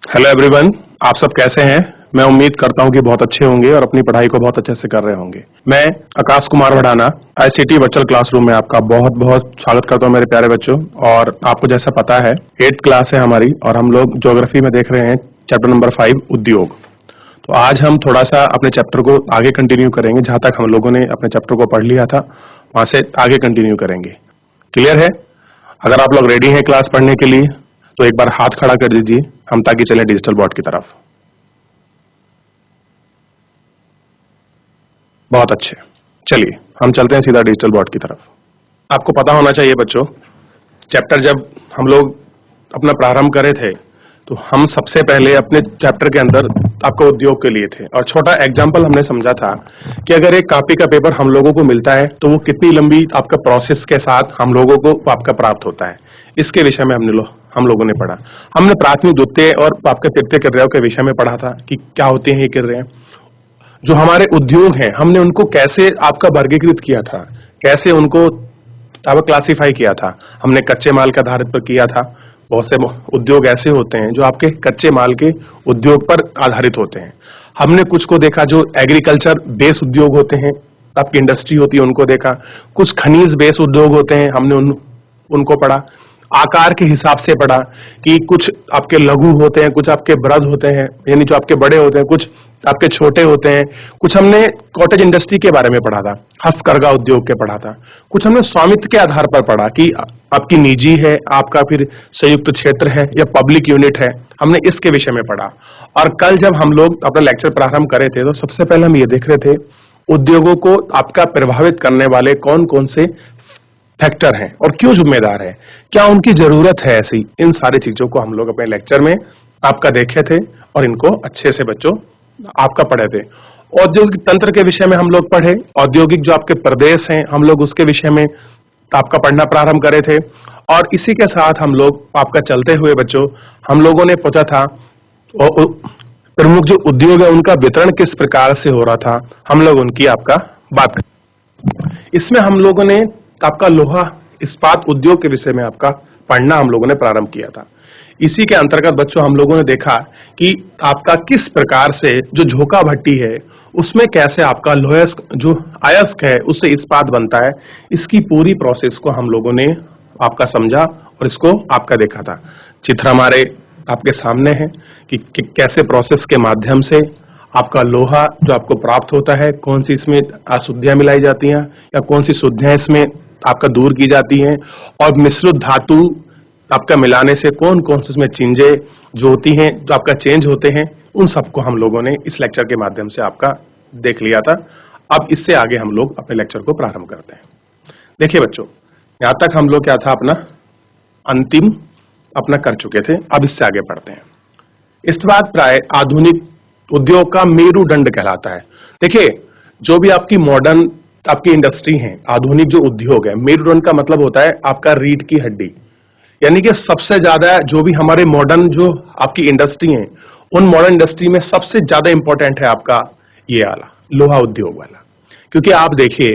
Hello everyone, आप सब कैसे हैं? मैं उम्मीद करता हूं कि बहुत अच्छे होंगे और अपनी पढ़ाई को बहुत अच्छे से कर रहे होंगे। मैं Akash Kumar Bhadana ICT virtual classroom में आपका बहुत बहुत स्वागत करता हूं मेरे प्यारे बच्चों। और आपको जैसा पता है 8th क्लास है हमारी और हम लोग ज्योग्राफी में देख रहे हैं चैप्टर नंबर 5 उद्योग। तो आज हम थोड़ा सा अपने चैप्टर को आगे कंटिन्यू करेंगे। जहां तक हम लोगों ने अपने चैप्टर को पढ़ लिया था वहां से आगे कंटिन्यू करेंगे। क्लियर है? अगर आप लोग रेडी हैं क्लास पढ़ने के लिए तो एक बार हाथ खड़ा कर दीजिए हम ताकि चलें डिजिटल बोर्ड की तरफ। बहुत अच्छे, चलिए हम चलते हैं सीधा डिजिटल बोर्ड की तरफ। आपको पता होना चाहिए बच्चों, चैप्टर जब हम लोग अपना प्रारंभ करे थे तो हम सबसे पहले अपने चैप्टर के अंदर आपको उद्योग के लिए थे और छोटा एग्जाम्पल हमने समझा था कि अगर एक कॉपी का पेपर हम लोगों को मिलता है तो वो कितनी लंबी आपका प्रोसेस के साथ हम लोगों को आपका प्राप्त होता है। इसके विषय में हम लोगों ने पढ़ा। हमने प्राथमिक द्वितीय और आपके तृतीय क्रियाओं के विषय में पढ़ा था कि क्या होते हैं ये क्रियाएं। जो हमारे उद्योग हैं हमने उनको कैसे आपका वर्गीकृत किया था, कैसे उनको अब क्लासिफाई किया था। हमने कच्चे माल के आधारित पर किया था। बहुत से उद्योग ऐसे होते हैं जो आपके कच्चे माल के उद्योग पर आधारित होते हैं। हमने कुछ को देखा जो एग्रीकल्चर बेस उद्योग होते हैं, आपकी इंडस्ट्री होती है, उनको देखा। कुछ खनिज बेस उद्योग होते हैं, हमने उनको पढ़ा। आकार के हिसाब से पढ़ा कि कुछ आपके लघु होते हैं, कुछ आपके बृहद होते हैं, यानी जो आपके बड़े होते हैं, कुछ आपके छोटे होते हैं। कुछ हमने कॉटेज इंडस्ट्री के बारे में पढ़ा था, हस्तकरघा उद्योग के पढ़ा था। कुछ हमने स्वामित्व के आधार पर पढ़ा कि आपकी निजी है, आपका फिर संयुक्त क्षेत्र है या पब्लिक यूनिट है, हमने इसके विषय में पढ़ा। और कल जब हम लोग अपना लेक्चर प्रारंभ करे थे तो सबसे पहले हम ये देख रहे थे उद्योगों को आपका प्रभावित करने वाले कौन कौन से फैक्टर हैं और क्यों जिम्मेदार है, क्या उनकी जरूरत है ऐसी। इन सारी चीजों को हम लोग अपने लेक्चर में आपका देखे थे और इनको अच्छे से बच्चों आपका पढ़े थे। औद्योगिक तंत्र के विषय में हम लोग पढ़े, औद्योगिक जो आपके प्रदेश हैं हम लोग उसके विषय में आपका पढ़ना प्रारंभ करे थे। और इसी के साथ हम लोग आपका चलते हुए बच्चों हम लोगों ने पूछा था प्रमुख जो उद्योग है उनका वितरण किस प्रकार से हो रहा था, हम लोग उनकी आपका बात कर। इसमें हम लोगों ने आपका लोहा इस्पात उद्योग के विषय में आपका पढ़ना हम लोगों ने प्रारंभ किया था। इसी के अंतर्गत बच्चों हम लोगों ने देखा कि आपका किस प्रकार से जो झोंका भट्टी है उसमें कैसे आपका लोहस्क जो अयस्क है उससे इस्पात बनता है। इसकी पूरी प्रोसेस को हम लोगों ने आपका समझा और इसको आपका देखा था। चित्र हमारे आपके सामने है कि कैसे प्रोसेस के माध्यम से आपका लोहा जो आपको प्राप्त होता है, कौन सी इसमें अशुद्धियां मिलाई जाती हैं या कौन सी शुद्धियां इसमें आपका दूर की जाती हैं, और मिश्रित धातु आपका मिलाने से कौन कौन से उसमें चीजें जो होती हैं जो आपका चेंज होते हैं, उन सबको हम लोगों ने इस लेक्चर के माध्यम से आपका देख लिया था। अब इससे आगे हम लोग अपने लेक्चर को प्रारंभ करते हैं। देखिए बच्चों, यहां तक हम लोग क्या था अपना अंतिम अपना कर चुके थे। अब इससे आगे बढ़ते हैं। इस्पात प्राय आधुनिक उद्योग का मेरुदंड कहलाता है। देखिए, जो भी आपकी मॉडर्न आपकी इंडस्ट्री है, आधुनिक जो उद्योग है, मेरुदंड का मतलब होता है आपका रीढ़ की हड्डी। यानी कि सबसे ज्यादा जो भी हमारे मॉडर्न जो आपकी इंडस्ट्री है उन मॉडर्न इंडस्ट्री में सबसे ज्यादा इंपॉर्टेंट है आपका ये वाला लोहा उद्योग वाला। क्योंकि आप देखिए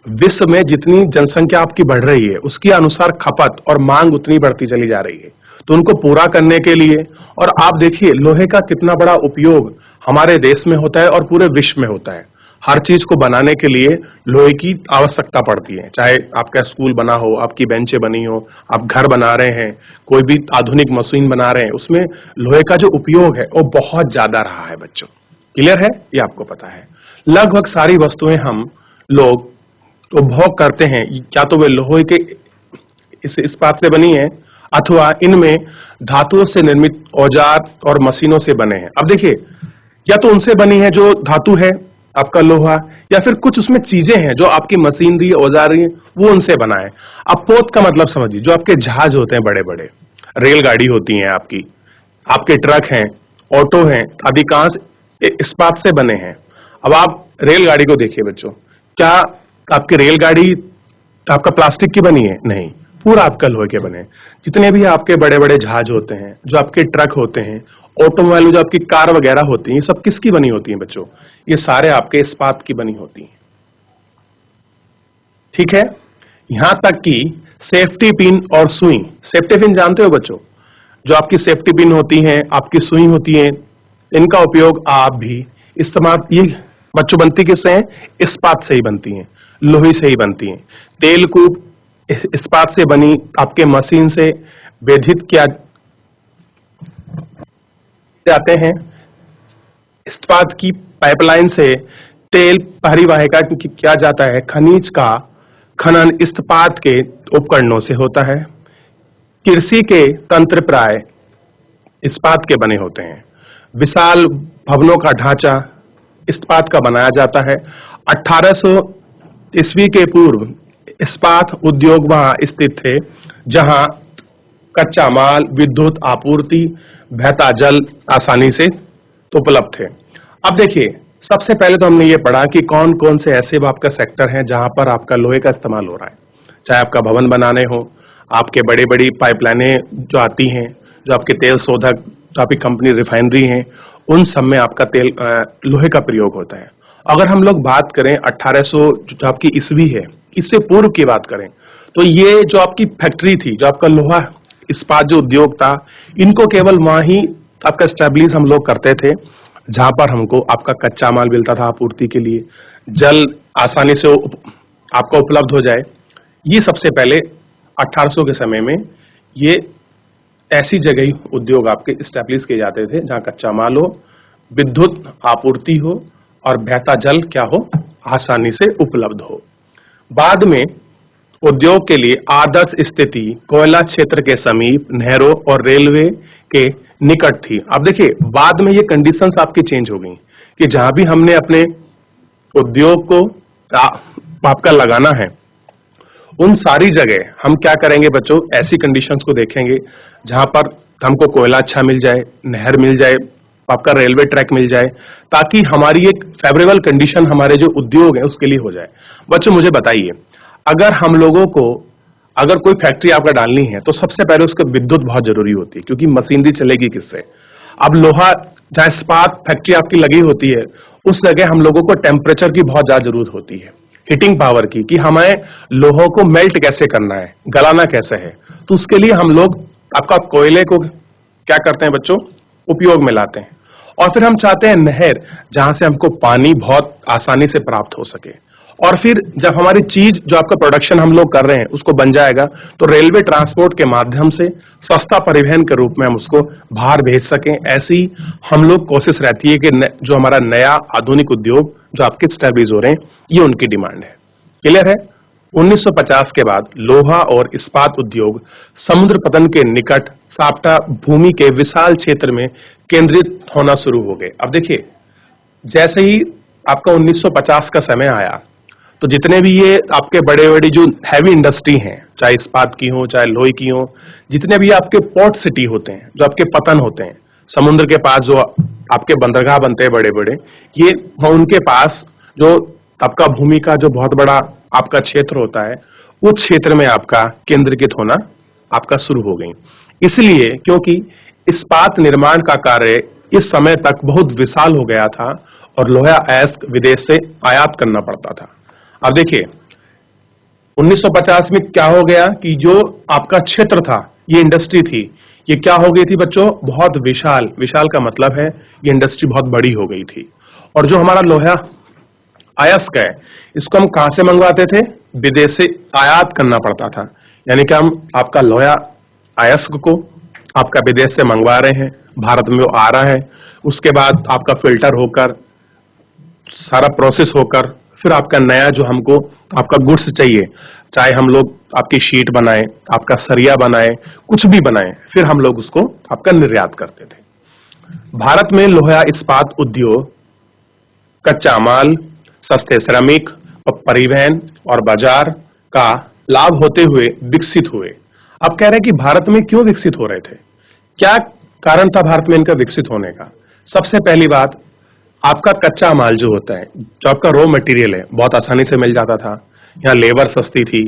विश्व में जितनी जनसंख्या आपकी बढ़ रही है उसके अनुसार खपत और मांग उतनी बढ़ती चली जा रही है। तो उनको पूरा करने के लिए, और आप देखिए लोहे का कितना बड़ा उपयोग हमारे देश में होता है और पूरे विश्व में होता है। हर चीज को बनाने के लिए लोहे की आवश्यकता पड़ती है, चाहे आपका स्कूल बना हो, आपकी बेंचें बनी हो, आप घर बना रहे हैं, कोई भी आधुनिक मशीन बना रहे हैं, उसमें लोहे का जो उपयोग है वो बहुत ज्यादा रहा है बच्चों। क्लियर है? ये आपको पता है। लगभग सारी वस्तुएं हम लोग उपभोग करते हैं, क्या तो वे लोहे के इस इस्पात से बनी है अथवा इनमें धातुओं से निर्मित औजार और मशीनों से बने हैं। अब देखिए, या तो उनसे बनी है जो धातु है आपका लोहा, या फिर कुछ उसमें चीजें हैं जो आपकी मशीनरी औजार वो उनसे बना है। अब पोत का मतलब समझिए, जो आपके जहाज होते हैं बड़े बड़े, रेलगाड़ी होती हैं आपकी, आपके ट्रक हैं, ऑटो हैं, अधिकांश इस्पात से बने हैं। अब आप रेलगाड़ी को देखिए बच्चों, क्या आपकी रेलगाड़ी आपका प्लास्टिक की बनी है? नहीं, पूरा आपका लोहे के बने हैं। जितने भी आपके बड़े बड़े जहाज होते हैं, जो आपके ट्रक होते हैं, ऑटोमोबाइल जो आपकी कार वगैरह होती हैं, सब किसकी बनी होती हैं बच्चों? ये सारे आपके इस्पात की बनी होती हैं। ठीक है? यहां तक कि सेफ्टी पिन और सुई, सेफ्टी पिन जानते हो बच्चों, जो आपकी सेफ्टी पिन होती हैं, आपकी सुई होती हैं, इनका उपयोग आप भी इस्तेमाल, ये बच्चों बनती किससे हैं? इस्पात से ही बनती हैं, लोहे से ही बनती हैं। तेल कूप इस्पात से बनी आपके मशीन से विद्युत किया जाते हैं। इस्पात की पाइपलाइन से तेल परिवाहिका किया जाता है। खनिज का खनन इस्पात के उपकरणों से होता है। कृषि के तंत्र प्राय इस्पात के बने होते हैं। विशाल भवनों का ढांचा इस्पात का बनाया जाता है। 1800 ईस्वी के पूर्व इस्पात उद्योग वहां स्थित थे जहां कच्चा माल, विद्युत आपूर्ति, बहता जल आसानी से उपलब्ध थे। अब देखिए, सबसे पहले तो हमने ये पढ़ा कि कौन कौन से ऐसे आपका सेक्टर हैं जहां पर आपका लोहे का इस्तेमाल हो रहा है। चाहे आपका भवन बनाने हो, आपके बड़ी बड़ी पाइपलाइनें जो आती हैं, जो आपके तेल शोधक, जो आपकी कंपनी रिफाइनरी हैं, उन सब में आपका तेल लोहे का प्रयोग होता है। अगर हम लोग बात करें 1800 जो आपकी ईस्वी है, इससे पूर्व की बात करें, तो ये जो आपकी फैक्ट्री थी, जो आपका लोहा इस्पात जो उद्योग था, इनको केवल वहां ही आपका स्टैब्लिश हम लोग करते थे जहां पर हमको आपका कच्चा माल मिलता था आपूर्ति के लिए, जल आसानी से आपका उपलब्ध हो जाए। ये सबसे पहले 1800 के समय में ये ऐसी जगह ही उद्योग आपके स्टैब्लिश किए जाते थे जहां कच्चा माल हो, विद्युत आपूर्ति हो और बहता जल क्या हो, आसानी से उपलब्ध हो। बाद में उद्योग के लिए आदर्श स्थिति कोयला क्षेत्र के समीप, नहरों और रेलवे के निकट थी। अब देखिए, बाद में ये कंडीशंस आपकी चेंज हो गई कि जहां भी हमने अपने उद्योग को आपका लगाना है, उन सारी जगह हम क्या करेंगे बच्चों, ऐसी कंडीशंस को देखेंगे जहां पर हमको कोयला अच्छा मिल जाए, नहर मिल जाए, आपका रेलवे ट्रैक मिल जाए, ताकि हमारी एक फेवरेबल कंडीशन हमारे जो उद्योग है उसके लिए हो जाए। बच्चों मुझे बताइए, अगर हम लोगों को अगर कोई फैक्ट्री आपका डालनी है तो सबसे पहले उसका विद्युत बहुत जरूरी होती है, क्योंकि मशीनरी चलेगी किससे? अब लोहा जहां इस्पात फैक्ट्री आपकी लगी होती है, उस जगह हम लोगों को टेम्परेचर की बहुत ज्यादा जरूरत होती है, हीटिंग पावर की, कि हमें लोहों को मेल्ट कैसे करना है, गलाना कैसे है। तो उसके लिए हम लोग आपका कोयले को क्या करते हैं बच्चों, उपयोग में लाते हैं। और फिर हम चाहते हैं नहर, जहां से हमको पानी बहुत आसानी से प्राप्त हो सके। और फिर जब हमारी चीज जो आपका प्रोडक्शन हम लोग कर रहे हैं उसको बन जाएगा, तो रेलवे ट्रांसपोर्ट के माध्यम से सस्ता परिवहन के रूप में हम उसको बाहर भेज सकें। ऐसी हम लोग कोशिश रहती है कि जो हमारा नया आधुनिक उद्योग जो आपके स्टैब्लिश हो रहे हैं, ये उनकी डिमांड है। क्लियर है? 1950 के बाद लोहा और इस्पात उद्योग समुद्र पतन के निकट साप्ता भूमि के विशाल क्षेत्र में केंद्रित होना शुरू हो गए। अब देखिए, जैसे ही आपका 1950 का समय आया, तो जितने भी ये आपके बड़े बड़ी जो हैवी इंडस्ट्री हैं, चाहे इस्पात की हो, चाहे लोहे की हो, जितने भी आपके पोर्ट सिटी होते हैं, जो आपके पतन होते हैं, समुद्र के पास जो आपके बंदरगाह बनते हैं बड़े बड़े, ये उनके पास जो आपका भूमि का जो बहुत बड़ा आपका क्षेत्र होता है, उस क्षेत्र में आपका केंद्रीकृत होना आपका शुरू हो गई। इसलिए क्योंकि इस्पात निर्माण का कार्य इस समय तक बहुत विशाल हो गया था और लोहा अयस्क विदेश से आयात करना पड़ता था। अब देखिए, 1950 में क्या हो गया कि जो आपका क्षेत्र था, ये इंडस्ट्री थी, ये क्या हो गई थी बच्चों, बहुत विशाल। विशाल का मतलब है ये इंडस्ट्री बहुत बड़ी हो गई थी। और जो हमारा लोहा अयस्क है, इसको हम कहां से मंगवाते थे? विदेश से आयात करना पड़ता था। यानी कि हम आपका लोहा अयस्क को आपका विदेश से मंगवा रहे हैं, भारत में वो आ रहा है, उसके बाद आपका फिल्टर होकर, सारा प्रोसेस होकर, फिर आपका नया जो हमको आपका गुड्स चाहिए, चाहे हम लोग आपकी शीट बनाएं, आपका सरिया बनाएं, कुछ भी बनाएं, फिर हम लोग उसको आपका निर्यात करते थे। भारत में लोहा इस्पात उद्योग कच्चा माल, सस्ते श्रमिक और परिवहन और बाजार का लाभ होते हुए विकसित हुए। अब कह रहे हैं कि भारत में क्यों विकसित हो रहे थे, क्या कारण था भारत में इनका विकसित होने का? सबसे पहली बात, आपका कच्चा माल जो होता है, जो आपका रॉ मटेरियल है, बहुत आसानी से मिल जाता था। यहाँ लेबर सस्ती थी,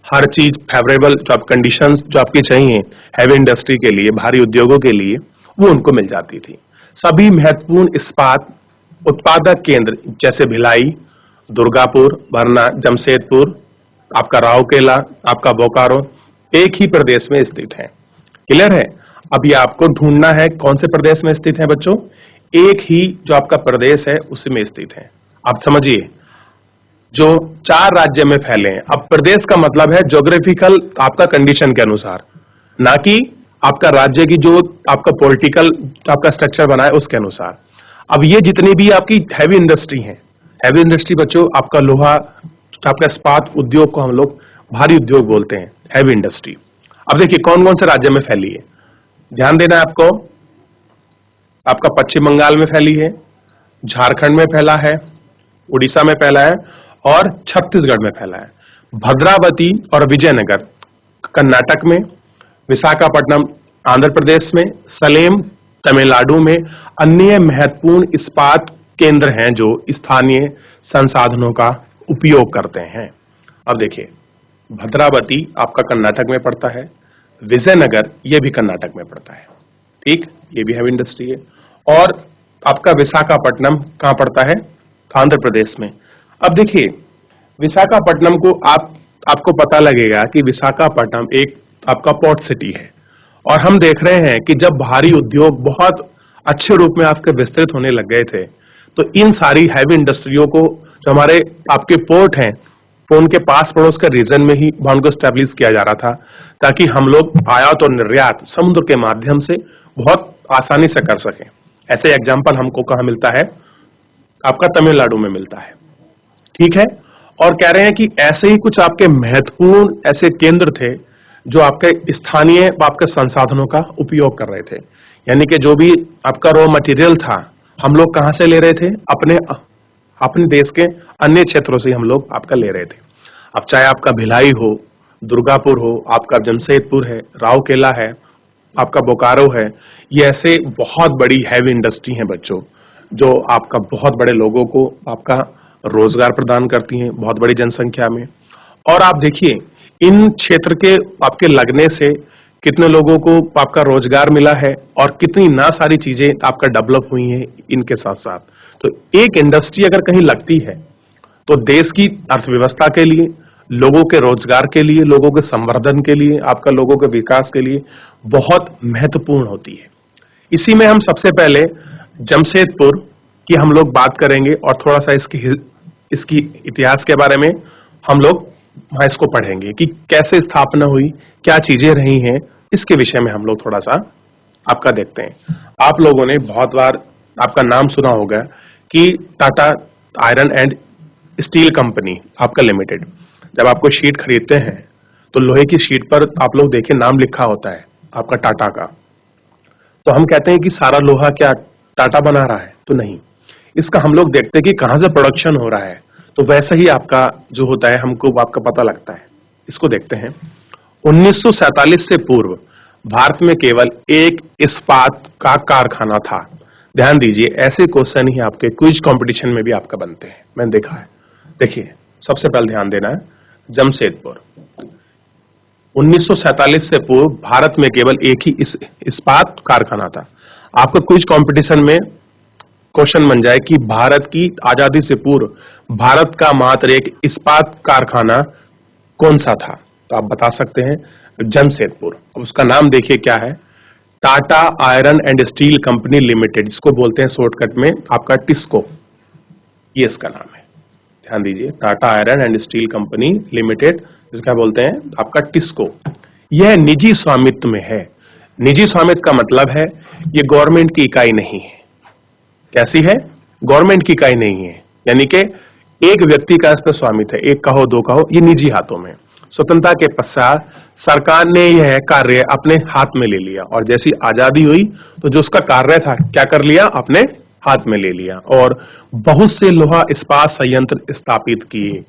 हर चीज फेवरेबल, जो आप कंडीशंस जो आपकी चाहिए हैवी इंडस्ट्री के लिए, भारी उद्योगों के लिए, वो उनको मिल जाती थी। सभी महत्वपूर्ण इस्पात उत्पादक केंद्र जैसे भिलाई, दुर्गापुर, वरना जमशेदपुर, आपका राउरकेला, आपका बोकारो एक ही प्रदेश में स्थित है। क्लियर है? अब ये आपको ढूंढना है कौन से प्रदेश में स्थित है बच्चों, एक ही जो आपका प्रदेश है उसी में स्थित है। आप समझिए, जो 4 राज्य में फैले हैं। अब प्रदेश का मतलब है ज्योग्राफिकल आपका कंडीशन के अनुसार, ना कि आपका राज्य की जो आपका पॉलिटिकल आपका स्ट्रक्चर बना है उसके अनुसार। अब ये जितनी भी आपकी हैवी इंडस्ट्री है, हैवी इंडस्ट्री बच्चों आपका लोहा, आपका इस्पात उद्योग को हम लोग भारी उद्योग बोलते हैं, हैवी इंडस्ट्री। अब देखिए कौन कौन से राज्य में फैली है, ध्यान देना है आपको। आपका पश्चिम बंगाल में फैली है, झारखंड में फैला है, उड़ीसा में फैला है और छत्तीसगढ़ में फैला है। भद्रावती और विजयनगर कर्नाटक में, विशाखापट्टनम आंध्र प्रदेश में, सलेम तमिलनाडु में अन्य महत्वपूर्ण इस्पात केंद्र हैं जो स्थानीय संसाधनों का उपयोग करते हैं। अब देखिए, भद्रावती आपका कर्नाटक में पड़ता है, विजयनगर ये भी कर्नाटक में पड़ता है, ठीक, ये भी हैवी इंडस्ट्री है। और आपका विशाखापट्टनम कहां पड़ता है, आंध्र प्रदेश में। अब देखिए विशाखापट्टनम को आपको पता लगेगा कि विशाखापट्टनम एक आपका पोर्ट सिटी है, और हम देख रहे हैं कि जब भारी उद्योग बहुत अच्छे रूप में आपके विस्तृत होने लग गए थे, तो इन सारी हैवी इंडस्ट्रियों को जो हमारे आपके पोर्ट हैं, तो उनके पास पड़ोस के रीजन में ही उनको स्टैब्लिश किया जा रहा था, ताकि हम लोग आयात और निर्यात समुद्र के माध्यम से बहुत आसानी से कर सकें। ऐसे एग्जाम्पल हमको कहां मिलता है, आपका तमिलनाडु में मिलता है, ठीक है। और कह रहे हैं कि ऐसे ही कुछ आपके महत्वपूर्ण ऐसे केंद्र थे जो आपके स्थानीय आपके संसाधनों का उपयोग कर रहे थे, यानी कि जो भी आपका रॉ मटेरियल था हम लोग कहां से ले रहे थे, अपने देश के अन्य क्षेत्रों से हम लोग आपका ले रहे थे। अब चाहे आपका भिलाई हो, दुर्गापुर हो, आपका जमशेदपुर है, राउरकेला है, आपका बोकारो है, ये ऐसे बहुत बड़ी हैवी इंडस्ट्री हैं बच्चों, जो आपका बहुत बड़े लोगों को आपका रोजगार प्रदान करती हैं, बहुत बड़ी जनसंख्या में। और आप देखिए इन क्षेत्र के आपके लगने से कितने लोगों को आपका रोजगार मिला है और कितनी ना सारी चीजें आपका डेवलप हुई हैं इनके साथ साथ। तो एक इंडस्ट्री अगर कहीं लगती है तो देश की अर्थव्यवस्था के लिए, लोगों के रोजगार के लिए, लोगों के संवर्धन के लिए, आपका लोगों के विकास के लिए बहुत महत्वपूर्ण होती है। इसी में हम सबसे पहले जमशेदपुर की हम लोग बात करेंगे और थोड़ा सा इसकी इतिहास के बारे में हम लोग इसको पढ़ेंगे कि कैसे स्थापना हुई, क्या चीजें रही हैं, इसके विषय में हम लोग थोड़ा सा आपका देखते हैं। आप लोगों ने बहुत बार आपका नाम सुना होगा कि Tata iron and steel company आपका लिमिटेड, जब आपको शीट खरीदते हैं तो लोहे की शीट पर आप लोग देखें नाम लिखा होता है आपका टाटा का, तो हम कहते हैं कि सारा लोहा क्या टाटा बना रहा है, तो नहीं, इसका हम लोग देखते हैं कि कहां से प्रोडक्शन हो रहा है, तो वैसा ही आपका जो होता है हमको आपका पता लगता है। इसको देखते हैं। 1947 से पूर्व भारत में केवल एक इस्पात का कारखाना था। ध्यान दीजिए, ऐसे क्वेश्चन ही आपके क्विज कंपटीशन में भी आपका बनते हैं, मैंने देखा है। देखिए सबसे पहले ध्यान देना है, जमशेदपुर 1947 से पूर्व भारत में केवल एक ही इस्पात कारखाना था। आपका क्विज कंपटीशन में क्वेश्चन बन जाए कि भारत की आजादी से पूर्व भारत का मात्र एक इस्पात कारखाना कौन सा था, तो आप बता सकते हैं जमशेदपुर। अब उसका नाम देखिए क्या है, Tata iron and steel company limited, इसको बोलते हैं शॉर्टकट में आपका टिस्को, ये इसका नाम है। ध्यान दीजिए, Tata iron and steel company limited, जिसका बोलते हैं आपका टिस्को। यह निजी स्वामित्व में है। निजी स्वामित्व का मतलब है ये गवर्नमेंट की इकाई नहीं है। कैसी है, गवर्नमेंट की इकाई नहीं है, यानी कि एक व्यक्ति का इस पर स्वामित्व है, एक का हो दो का हो, ये निजी हाथों में। स्वतंत्रता के पश्चात सरकार ने यह कार्य अपने हाथ में ले लिया, और जैसी आजादी हुई तो जो उसका कार्य था क्या कर लिया, अपने हाथ में ले लिया, और बहुत से लोहा इस्पात संयंत्र स्थापित किए।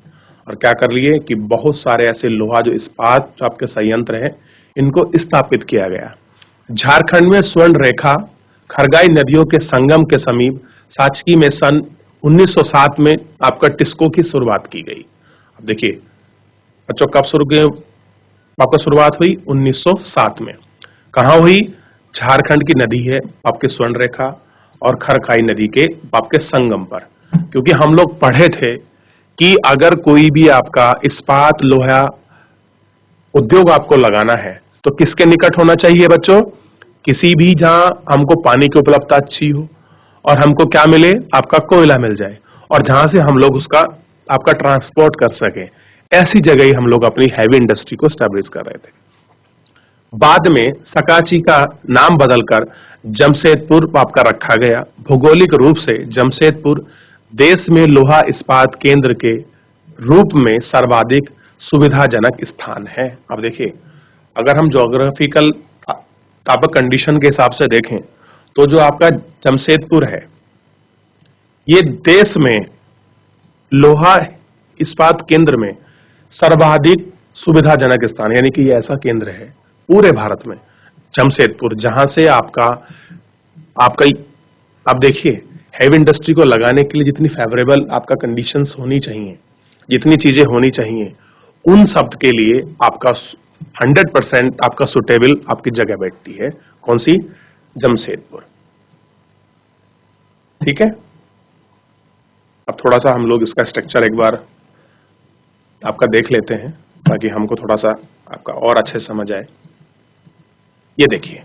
और क्या कर लिए कि बहुत सारे ऐसे लोहा जो इस्पात जो आपके संयंत्र हैं इनको स्थापित किया गया। झारखंड में स्वर्ण रेखा खरगाई नदियों के संगम के समीप साचकी में सन 1907 में आपका टिस्को की शुरुआत की गई। अब देखिए बच्चों, कब आपका शुरुआत हुई, 1907 में। कहां हुई, झारखंड की नदी है आपके स्वर्ण रेखा और खरखाई नदी के आपके संगम पर। क्योंकि हम लोग पढ़े थे कि अगर कोई भी आपका इस्पात लोहा उद्योग आपको लगाना है तो किसके निकट होना चाहिए बच्चों, किसी भी जहां हमको पानी की उपलब्धता अच्छी हो और हमको क्या मिले, आपका कोयला मिल जाए, और जहां से हम लोग उसका आपका ट्रांसपोर्ट कर सके, ऐसी जगह ही हम लोग अपनी हैवी इंडस्ट्री को स्टैब्लिश कर रहे थे। बाद में सकाची का नाम बदलकर जमशेदपुर आपका रखा गया। भौगोलिक रूप से जमशेदपुर देश में लोहा इस्पात केंद्र के रूप में सर्वाधिक सुविधाजनक स्थान है। अब देखिए, अगर हम ज्योग्राफिकल तापक कंडीशन के हिसाब से देखें तो जो आपका जमशेदपुर है, ये देश में लोहा इस्पात केंद्र में सर्वाधिक सुविधाजनक स्थान, यानी कि ये ऐसा केंद्र है पूरे भारत में, जमशेदपुर, जहां से आपका आप देखिए, हैवी इंडस्ट्री को लगाने के लिए जितनी फेवरेबल आपका कंडीशंस होनी चाहिए, जितनी चीजें होनी चाहिए, उन सब के लिए आपका 100% आपका सुटेबल आपकी जगह बैठती है। कौन सी? जमशेदपुर। ठीक है, अब थोड़ा सा हम लोग इसका स्ट्रक्चर एक बार आपका देख लेते हैं ताकि हमको थोड़ा सा आपका और अच्छे से समझ आए। ये देखिए,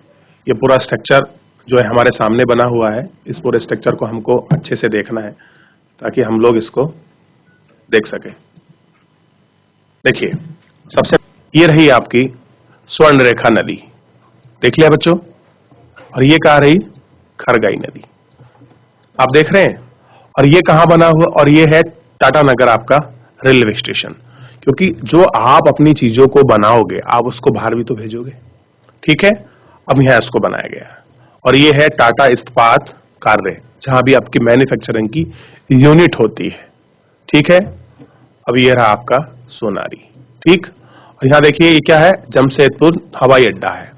ये पूरा स्ट्रक्चर जो है हमारे सामने बना हुआ है। इस पूरे स्ट्रक्चर को हमको अच्छे से देखना है ताकि हम लोग इसको देख सके। देखिए, सबसे ये रही आपकी स्वर्ण रेखा नदी, देख लिया बच्चों, और ये कहाँ रही? खरगाई नदी, आप देख रहे हैं। और ये कहाँ बना हुआ? और ये है टाटा नगर आपका रेलवे स्टेशन, क्योंकि जो आप अपनी चीजों को बनाओगे आप उसको बाहर भी तो भेजोगे। ठीक है, अब यहां इसको बनाया गया है। और ये है टाटा इस्पात कार्य, जहां भी आपकी मैन्युफैक्चरिंग की यूनिट होती है। ठीक है, अब ये रहा आपका सोनारी। ठीक, और यहां देखिए ये क्या है? जमशेदपुर हवाई अड्डा है।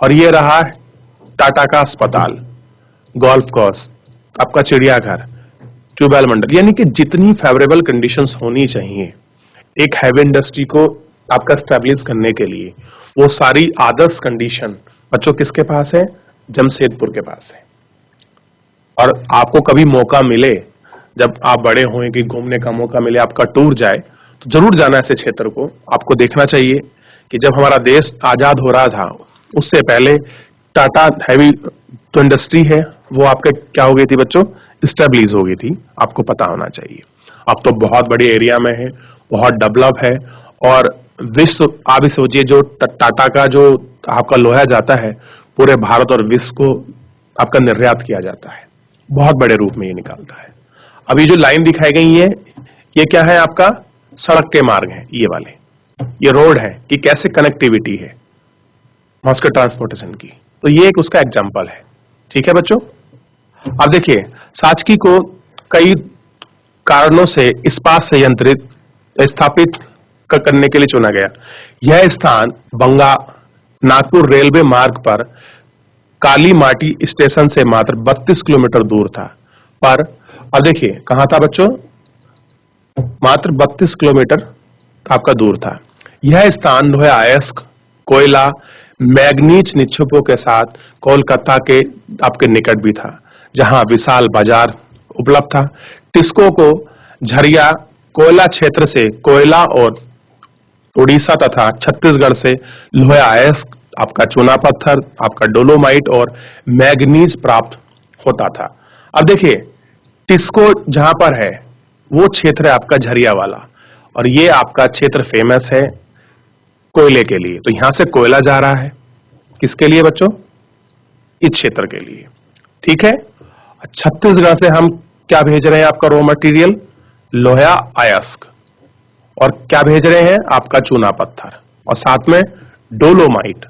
और ये रहा टाटा का अस्पताल, गोल्फ कोर्स, आपका चिड़ियाघर, ट्यूबवेल मंडल, यानी कि जितनी फेवरेबल कंडीशंस होनी चाहिए एक हैवी इंडस्ट्री को आपका स्टैब्लिश करने के लिए, वो सारी आदर्श कंडीशन बच्चों किसके पास है? जमशेदपुर के पास है। और आपको कभी मौका मिले, जब आप बड़े हों कि घूमने का मौका मिले, आपका टूर जाए, तो जरूर जाना ऐसे क्षेत्र को। आपको देखना चाहिए कि जब हमारा देश आजाद हो रहा था उससे पहले टाटा हैवी तो इंडस्ट्री है वो आपके क्या हो गई थी बच्चों? स्टेब्लिश हो गई थी, आपको पता होना चाहिए। अब तो बहुत बड़े एरिया में है, बहुत डेवलप है, और विश्व, आप ही सोचिए, जो टाटा का जो आपका लोहा जाता है पूरे भारत और विश्व को आपका निर्यात किया जाता है, बहुत बड़े रूप में ये निकालता है। अब ये जो लाइन दिखाई गई है, ये क्या है? आपका सड़क के मार्ग हैं, ये वाले, ये रोड है कि कैसे कनेक्टिविटी है मास ट्रांसपोर्टेशन की। तो ये एक उसका एग्जाम्पल है। ठीक है बच्चों, अब देखिए, साचकी को कई कारणों से इस्पात संयंत्र स्थापित करने के लिए चुना गया। यह स्थान बंगा नागपुर रेलवे मार्ग पर काली माटी स्टेशन से मात्र 32 किलोमीटर दूर था। पर अब देखिए कहां था बच्चों? मात्र 32 किलोमीटर आपका दूर था। यह स्थान लोहे अयस्क, कोयला, मैग्नीज निक्षेपों के साथ कोलकाता के आपके निकट भी था, जहां विशाल बाजार उपलब्ध था। टिस्को को झरिया कोयला क्षेत्र से कोयला और उड़ीसा तथा छत्तीसगढ़ से लोहे अयस्क, आपका चूना पत्थर, आपका डोलोमाइट और मैग्नीज प्राप्त होता था। अब देखिए, टिस्को जहां पर है वो क्षेत्र है आपका झरिया वाला, और ये आपका क्षेत्र फेमस है कोयले के लिए। तो यहां से कोयला जा रहा है किसके लिए बच्चों? इस क्षेत्र के लिए। ठीक है, छत्तीसगढ़ से हम क्या भेज रहे हैं? आपका रॉ मटेरियल लोहा अयस्क, और क्या भेज रहे हैं? आपका चूना पत्थर, और साथ में डोलोमाइट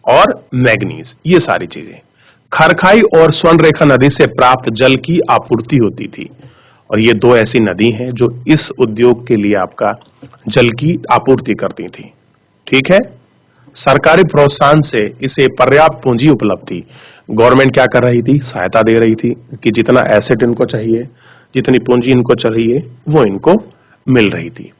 और मैग्नीज, ये सारी चीजें। खरखाई और स्वर्ण रेखा नदी से प्राप्त जल की आपूर्ति होती थी, और ये दो ऐसी नदी हैं जो इस उद्योग के लिए आपका जल की आपूर्ति करती थी। ठीक है, सरकारी प्रोत्साहन से इसे पर्याप्त पूंजी उपलब्ध थी। गवर्नमेंट क्या कर रही थी? सहायता दे रही थी कि जितना एसेट इनको चाहिए, जितनी पूंजी इनको चाहिए, वो इनको मिल रही थी।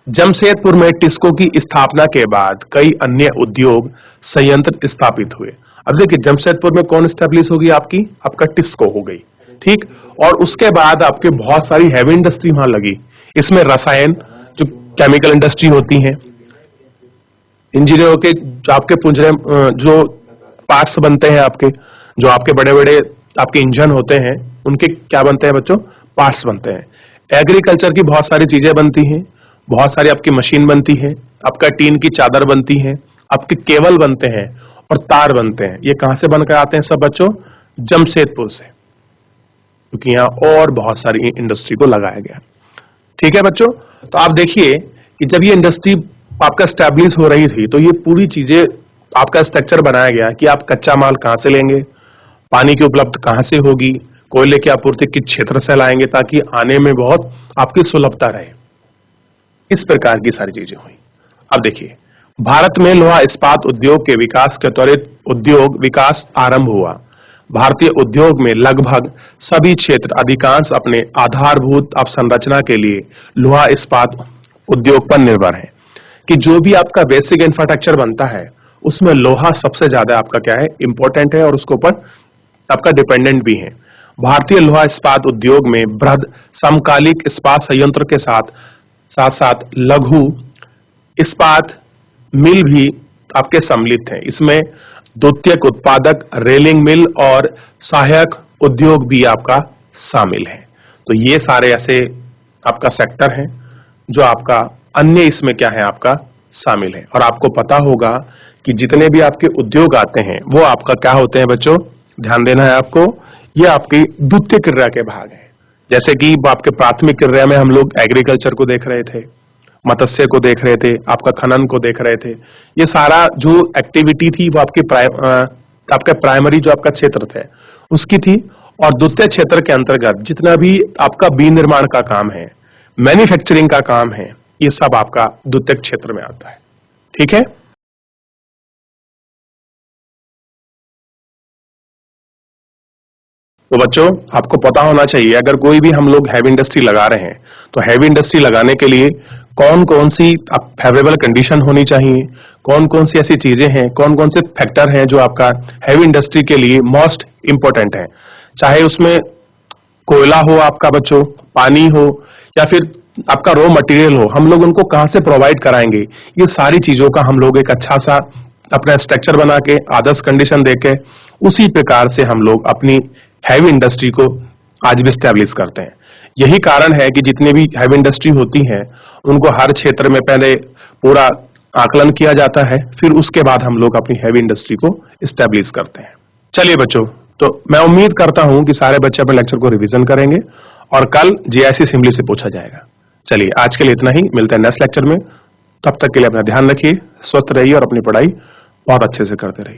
जमशेदपुर में टिस्को की स्थापना के बाद कई अन्य उद्योग संयंत्र स्थापित हुए। अब देखिए, जमशेदपुर में कौन स्टैब्लिश होगी? आपका टिस्को हो गई। ठीक, और उसके बाद आपके बहुत सारी हैवी इंडस्ट्री वहां लगी। इसमें रसायन, जो केमिकल इंडस्ट्री होती हैं, इंजीनियरों के जो आपके पुंजरे जो पार्ट्स बनते हैं आपके, जो आपके बड़े बड़े आपके इंजन होते हैं, उनके क्या बनते हैं बच्चों? पार्ट्स बनते हैं। एग्रीकल्चर की बहुत सारी चीजें बनती हैं, बहुत सारी आपकी मशीन बनती है, आपका टीन की चादर बनती है, आपके केबल बनते हैं और तार बनते हैं। ये कहां से बनकर आते हैं सब बच्चों? जमशेदपुर से, क्योंकि यहां और बहुत सारी इंडस्ट्री को लगाया गया। ठीक है बच्चों, तो आप देखिए कि जब ये इंडस्ट्री आपका स्टैब्लिश हो रही थी तो ये पूरी चीजें आपका स्ट्रक्चर बनाया गया कि आप कच्चा माल कहां से लेंगे, पानी की उपलब्ध कहां से होगी, कोयले की आपूर्ति किस क्षेत्र से लाएंगे ताकि आने में बहुत आपकी सुलभता रहे। इस प्रकार की सारी चीजें हुई। अब देखिए, भारत में लोहा इस्पात उद्योग के विकास के त्वरित उद्योग विकास आरंभ हुआ। भारतीय उद्योग में लगभग सभी क्षेत्र अधिकांश अपने आधारभूत अवसंरचना के लिए लोहा इस्पात उद्योग पर निर्भर है, कि जो भी आपका बेसिक इंफ्रास्ट्रक्चर बनता है उसमें लोहा सबसे ज्यादा आपका क्या है? इंपॉर्टेंट है और उसके ऊपर आपका डिपेंडेंट भी है। भारतीय लोहा इस्पात उद्योग में बृहद समकालिक इस्पात संयंत्र के साथ साथ साथ लघु इस्पात मिल भी आपके सम्मिलित हैं। इसमें द्वितीयक उत्पादक, रेलिंग मिल और सहायक उद्योग भी आपका शामिल है। तो ये सारे ऐसे आपका सेक्टर हैं जो आपका अन्य इसमें क्या है? आपका शामिल है। और आपको पता होगा कि जितने भी आपके उद्योग आते हैं वो आपका क्या होते हैं बच्चों? ध्यान देना है आपको, ये आपकी द्वितीय क्रिया के भाग है। जैसे कि आपके प्राथमिक क्रिया में हम लोग एग्रीकल्चर को देख रहे थे, मत्स्य को देख रहे थे, आपका खनन को देख रहे थे। ये सारा जो एक्टिविटी थी वो आपके प्राइमरी जो आपका क्षेत्र थे उसकी थी। और द्वितीय क्षेत्र के अंतर्गत जितना भी आपका विनिर्माण का काम है, मैन्युफैक्चरिंग का काम है, ये सब आपका द्वितीय क्षेत्र में आता है। ठीक है, तो बच्चों आपको पता होना चाहिए अगर कोई भी हम लोग हैवी इंडस्ट्री लगा रहे हैं तो हैवी इंडस्ट्री लगाने के लिए कौन कौन सी फेवरेबल कंडीशन होनी चाहिए, कौन कौन सी ऐसी चीजें हैं, कौन कौन से फैक्टर हैं जो आपका हैवी इंडस्ट्री के लिए मोस्ट इंपॉर्टेंट है। चाहे उसमें कोयला हो आपका बच्चों, पानी हो या फिर आपका रॉ मटेरियल हो, हम लोग उनको कहां से प्रोवाइड कराएंगे, ये सारी चीजों का हम लोग एक अच्छा सा अपना स्ट्रक्चर बना के आदर्श कंडीशन देके उसी प्रकार से हम लोग अपनी हैवी इंडस्ट्री को आज भी स्टैब्लिश करते हैं। यही कारण है कि जितनी भी हैवी इंडस्ट्री होती हैं उनको हर क्षेत्र में पहले पूरा आकलन किया जाता है, फिर उसके बाद हम लोग अपनी हैवी इंडस्ट्री को स्टैब्लिश करते हैं। चलिए बच्चों, तो मैं उम्मीद करता हूं कि सारे बच्चे अपने लेक्चर को रिवीजन करेंगे और कल जीआईसी असेंबली से पूछा जाएगा। चलिए आज के लिए इतना ही, मिलते हैं नेक्स्ट लेक्चर में। तब तक के लिए अपना ध्यान रखिए, स्वस्थ रहिए और अपनी पढ़ाई बहुत अच्छे से करते रहिए।